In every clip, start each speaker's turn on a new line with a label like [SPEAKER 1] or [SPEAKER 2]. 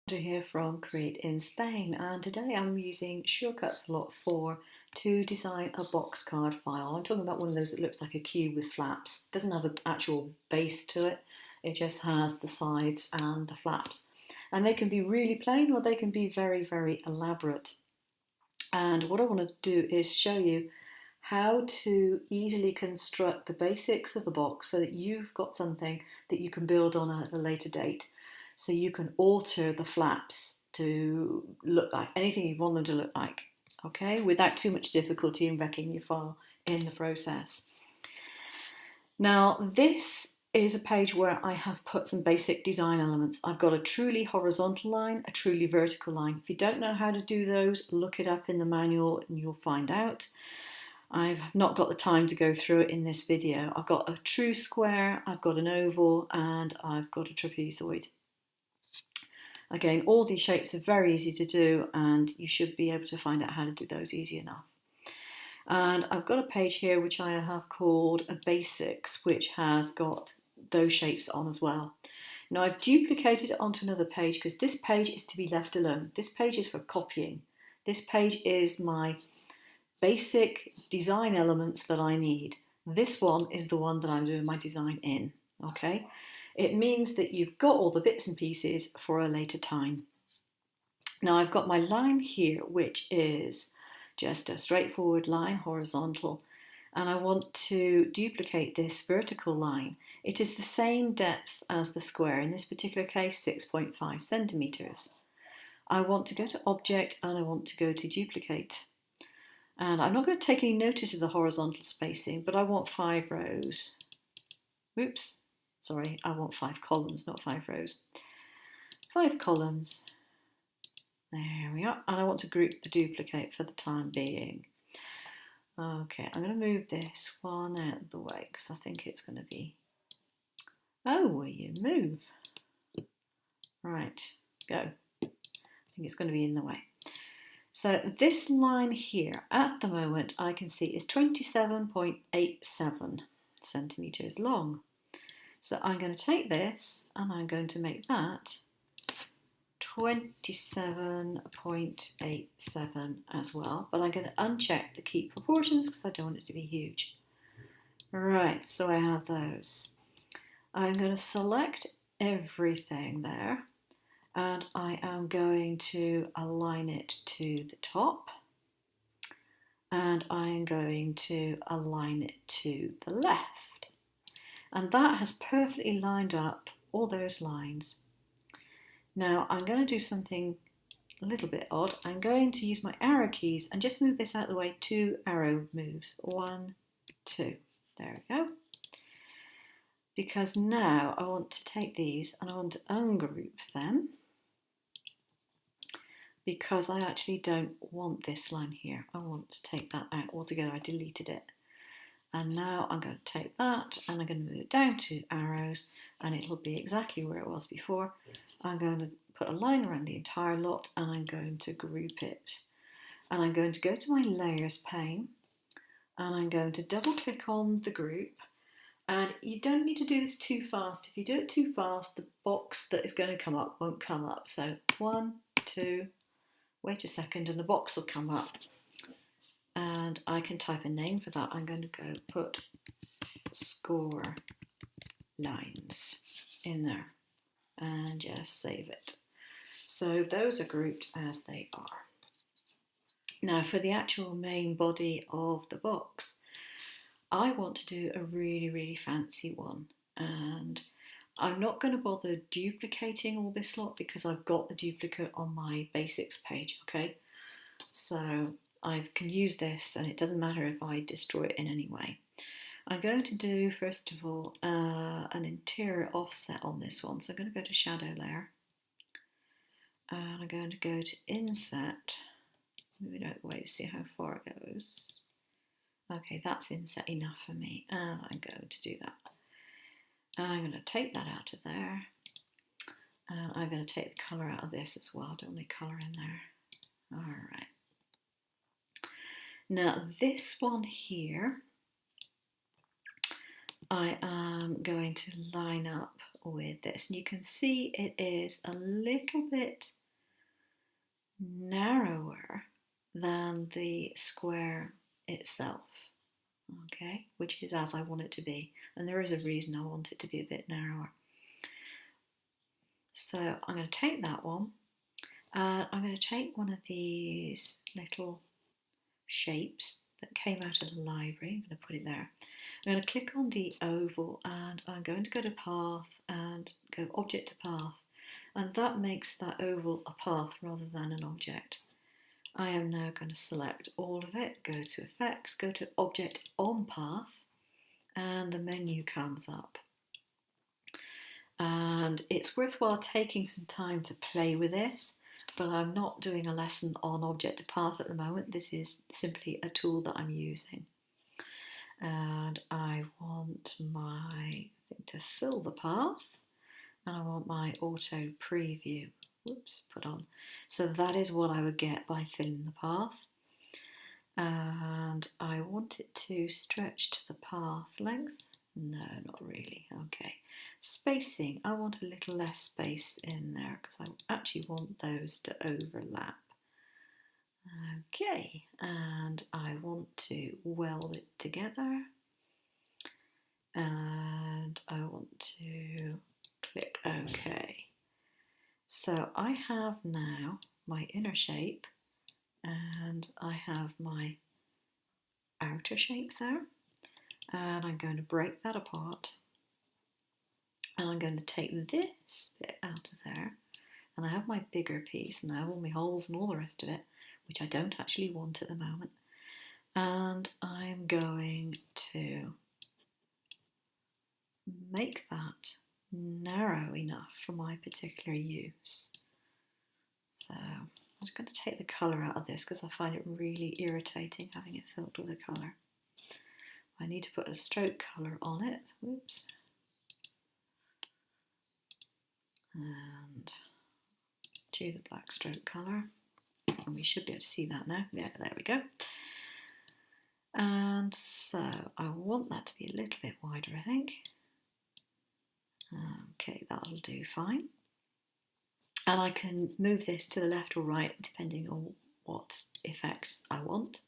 [SPEAKER 1] Here from Create in Spain, and today I'm using Shortcut Slot 4 to design a box card file. I'm talking about one of those that looks like a cube with flaps. It doesn't have an actual base to it, it just has the sides and the flaps. And they can be really plain or they can be very, very elaborate. And what I want to do is show you how to easily construct the basics of the box so that you've got something that you can build on at a later date. So you can alter the flaps to look like anything you want them to look like, okay, without too much difficulty in wrecking your file in the process. Now, this is a page where I have put some basic design elements. I've got a truly horizontal line, a truly vertical line. If you don't know how to do those, look it up in the manual and you'll find out. I've not got the time to go through it in this video. I've got a true square, I've got an oval, and I've got a trapezoid. Again, all these shapes are very easy to do and you should be able to find out how to do those easy enough. And I've got a page here which I have called a basics, which has got those shapes on as well. Now I've duplicated it onto another page because this page is to be left alone. This page is for copying. This page is my basic design elements that I need. This one is the one that I'm doing my design in, okay? It means that you've got all the bits and pieces for a later time. Now I've got my line here, which is just a straightforward line, horizontal, and I want to duplicate this vertical line. It is the same depth as the square, in this particular case 6.5 centimeters. I want to go to Object and I want to go to Duplicate. And I'm not going to take any notice of the horizontal spacing, but I want 5 rows. Oops, sorry, I want 5 columns, not 5 rows. 5 columns. There we are. And I want to group the duplicate for the time being. Okay, I'm going to move this one out of the way because I think it's going to be... Oh, will you move? Right, go. I think it's going to be in the way. So this line here, at the moment, I can see is 27.87 centimeters long. So I'm going to take this and I'm going to make that 27.87 as well, but I'm going to uncheck the keep proportions because I don't want it to be huge. Right, so I have those. I'm going to select everything there and I am going to align it to the top and I'm going to align it to the left. And that has perfectly lined up all those lines. Now I'm going to do something a little bit odd. I'm going to use my arrow keys and just move this out of the way. 2 arrow moves. 1, 2. There we go. Because now I want to take these and I want to ungroup them because I actually don't want this line here. I want to take that out altogether. I deleted it. And now I'm going to take that and I'm going to move it down 2 arrows and it'll be exactly where it was before. I'm going to put a line around the entire lot and I'm going to group it. And I'm going to go to my layers pane and I'm going to double click on the group. And you don't need to do this too fast. If you do it too fast, the box that is going to come up won't come up. So 1, 2, wait a second and the box will come up. And I can type a name for that. I'm going to go put score lines in there and just save it. So those are grouped as they are. Now for the actual main body of the box, I want to do a really, really fancy one. And I'm not going to bother duplicating all this lot because I've got the duplicate on my basics page, okay? So I can use this and it doesn't matter if I destroy it in any way. I'm going to do, first of all, an interior offset on this one. So I'm going to go to shadow layer and I'm going to go to inset. Move it out of the way to see how far it goes. Okay, that's inset enough for me and I'm going to do that. I'm going to take that out of there and I'm going to take the colour out of this as well. I don't want any colour in there. Alright. Now this one here, I am going to line up with this. And you can see it is a little bit narrower than the square itself, okay, which is as I want it to be. And there is a reason I want it to be a bit narrower. So I'm going to take that one. I'm going to take one of these little shapes that came out of the library. I'm going to put it there. I'm going to click on the oval and I'm going to go to path and go object to path, and that makes that oval a path rather than an object. I am now going to select all of it, go to effects, go to object on path, and the menu comes up. And it's worthwhile taking some time to play with this, but I'm not doing a lesson on object to path at the moment. This is simply a tool that I'm using. And I want my thing to fill the path, and I want my auto preview, put on. So that is what I would get by filling the path. And I want it to stretch to the path length. No, not really. Okay. Spacing, I want a little less space in there because I actually want those to overlap. Okay, and I want to weld it together. And I want to click OK. So I have now my inner shape and I have my outer shape there, and I'm going to break that apart, and I'm going to take this bit out of there, and I have my bigger piece and I have all my holes and all the rest of it, which I don't actually want at the moment, and I'm going to make that narrow enough for my particular use. So I'm just going to take the colour out of this because I find it really irritating having it filled with a colour. I need to put a stroke colour on it. Whoops. And choose a black stroke colour. And we should be able to see that now. Yeah, there we go. And so I want that to be a little bit wider, I think. Okay, that'll do fine. And I can move this to the left or right depending on what effect I want.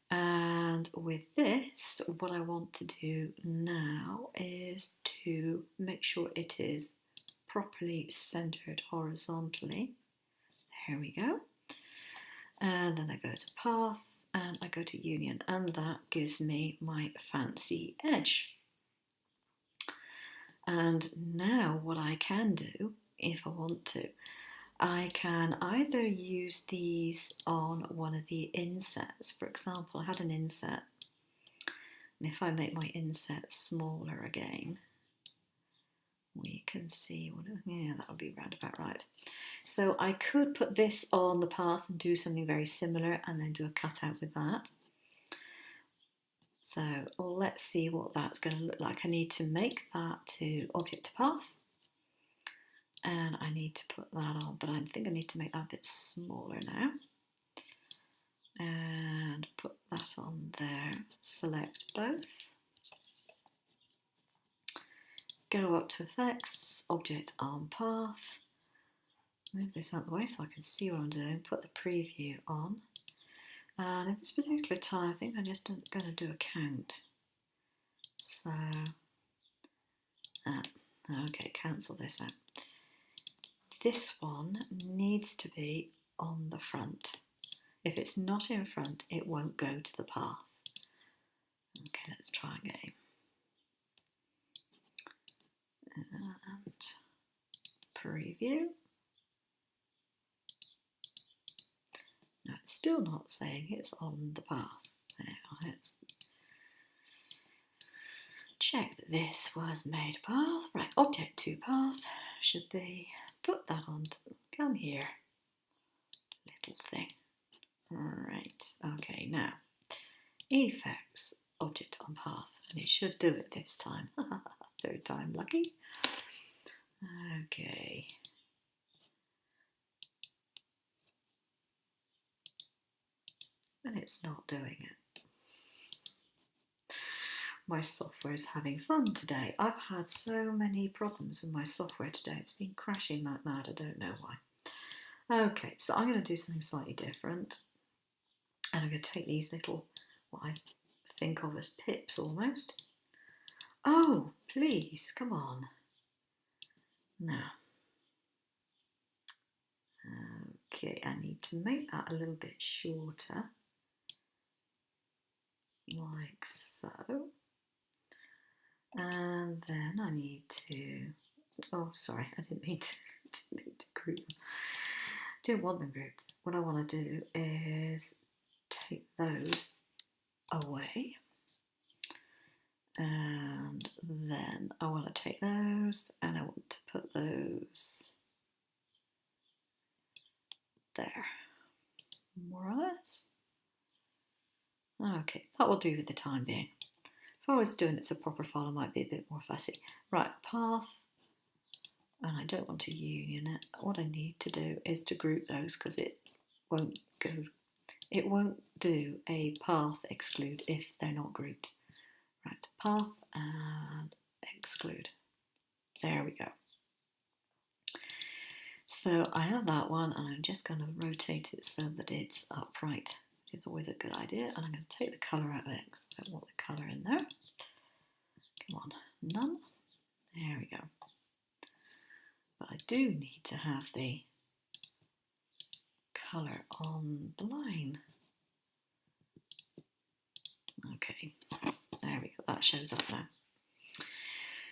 [SPEAKER 1] And with this, what I want to do now is to make sure it is properly centered horizontally. There we go. And then I go to path and I go to union, and that gives me my fancy edge. And now what I can do, if I want to, I can either use these on one of the insets. For example, I had an inset, and if I make my inset smaller again, we can see what, yeah, that would be round about right. So I could put this on the path and do something very similar and then do a cutout with that. So let's see what that's going to look like. I need to make that to object to path, and I need to put that on, but I think I need to make that a bit smaller now. And put that on there, select both, go up to effects, object on path, move this out of the way so I can see what I'm doing, put the preview on, and at this particular time I think I'm just going to do a count. So, okay, cancel this out. This one needs to be on the front. If it's not in front, it won't go to the path. Okay, let's try again. And preview. No, it's still not saying it's on the path. Now, let's check that this was made path. Right, object to path should be, put that on, come here, little thing. Right, okay, now, effects, object on path, and it should do it this time. Third time lucky. Okay. And it's not doing it. my software is having fun today. I've had so many problems with my software today. It's been crashing like mad. I don't know why. Okay, so I'm going to do something slightly different. And I'm going to take these little, what I think of as pips almost. Oh, please, come on. Now. Okay, I need to make that a little bit shorter. Like so. And then I need to, oh sorry, I didn't mean to group them. Didn't want them grouped. What I want to do is take those away. And then I want to take those and I want to put those there, more or less. Okay, that will do for the time being. If I was doing it as a proper file, I might be a bit more fussy. Right, path, and I don't want to union it. What I need to do is to group those because it won't do a path exclude if they're not grouped. Right, path and exclude. There we go. So I have that one and I'm just going to rotate it so that it's upright, which is always a good idea. And I'm going to take the colour out of it because I don't want the colour in there. Come on, none. There we go. But I do need to have the colour on the line. Okay, there we go, that shows up now.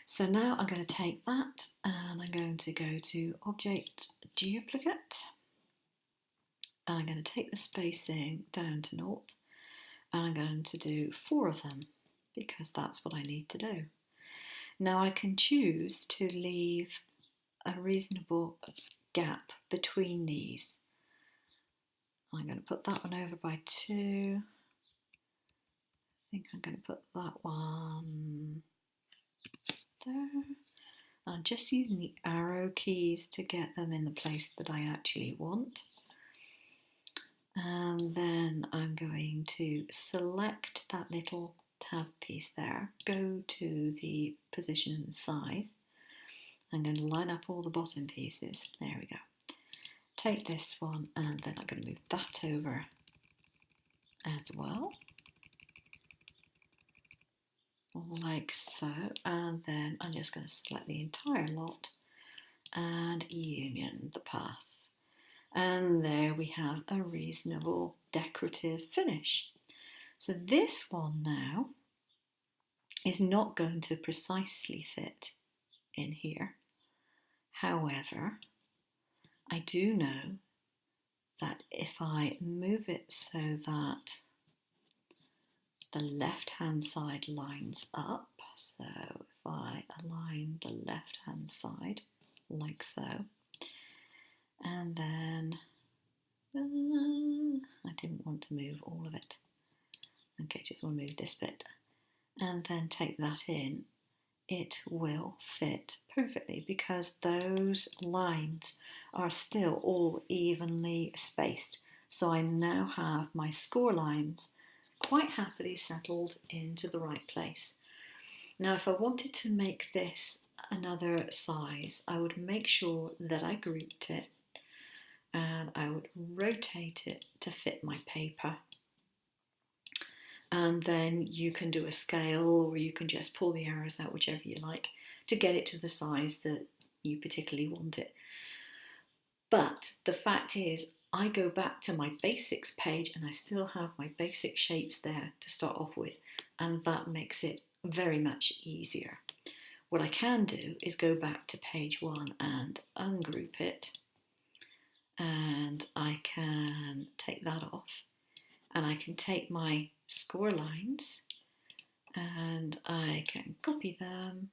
[SPEAKER 1] So now I'm going to take that and I'm going to go to Object Duplicate. And I'm going to take the spacing down to 0 and I'm going to do 4 of them because that's what I need to do. Now I can choose to leave a reasonable gap between these. I'm going to put that one over by 2. I think I'm going to put that one there. I'm just using the arrow keys to get them in the place that I actually want. And then I'm going to select that little tab piece there, go to the position and size. I'm going to line up all the bottom pieces. There we go. Take this one and then I'm going to move that over as well. Like so. And then I'm just going to select the entire lot and union the path. And there we have a reasonable decorative finish. So this one now is not going to precisely fit in here. However, I do know that if I move it so that the left-hand side lines up, so if I align the left-hand side like so, and then I didn't want to move all of it. Okay, just want to move this bit. And then take that in. It will fit perfectly because those lines are still all evenly spaced. So I now have my score lines quite happily settled into the right place. Now, if I wanted to make this another size, I would make sure that I grouped it and I would rotate it to fit my paper. And then you can do a scale or you can just pull the arrows out, whichever you like, to get it to the size that you particularly want it. But the fact is, I go back to my basics page and I still have my basic shapes there to start off with, and that makes it very much easier. What I can do is go back to page 1 and ungroup it, and I can take that off, and I can take my score lines and I can copy them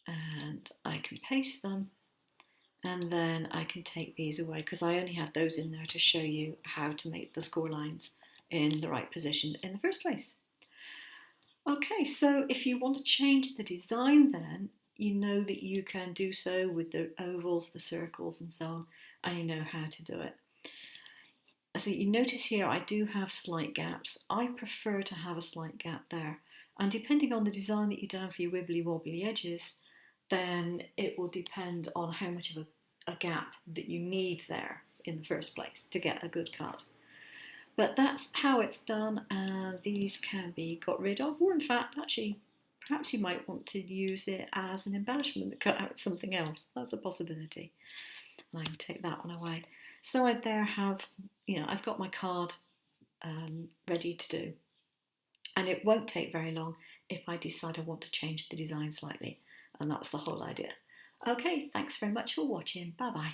[SPEAKER 1] and I can paste them, and then I can take these away because I only had those in there to show you how to make the score lines in the right position in the first place. Okay, so if you want to change the design, then you know that you can do so with the ovals, the circles and so on, and you know how to do it. So you notice here I do have slight gaps. I prefer to have a slight gap there, And depending on the design that you've done for your wibbly wobbly edges, then it will depend on how much of a gap that you need there in the first place to get a good cut. But that's how it's done, and these can be got rid of, or in fact, actually, perhaps you might want to use it as an embellishment to cut out something else. That's a possibility. And I can take that one away. So I there have, I've got my card ready to do. And it won't take very long if I decide I want to change the design slightly. And that's the whole idea. Okay, thanks very much for watching. Bye bye.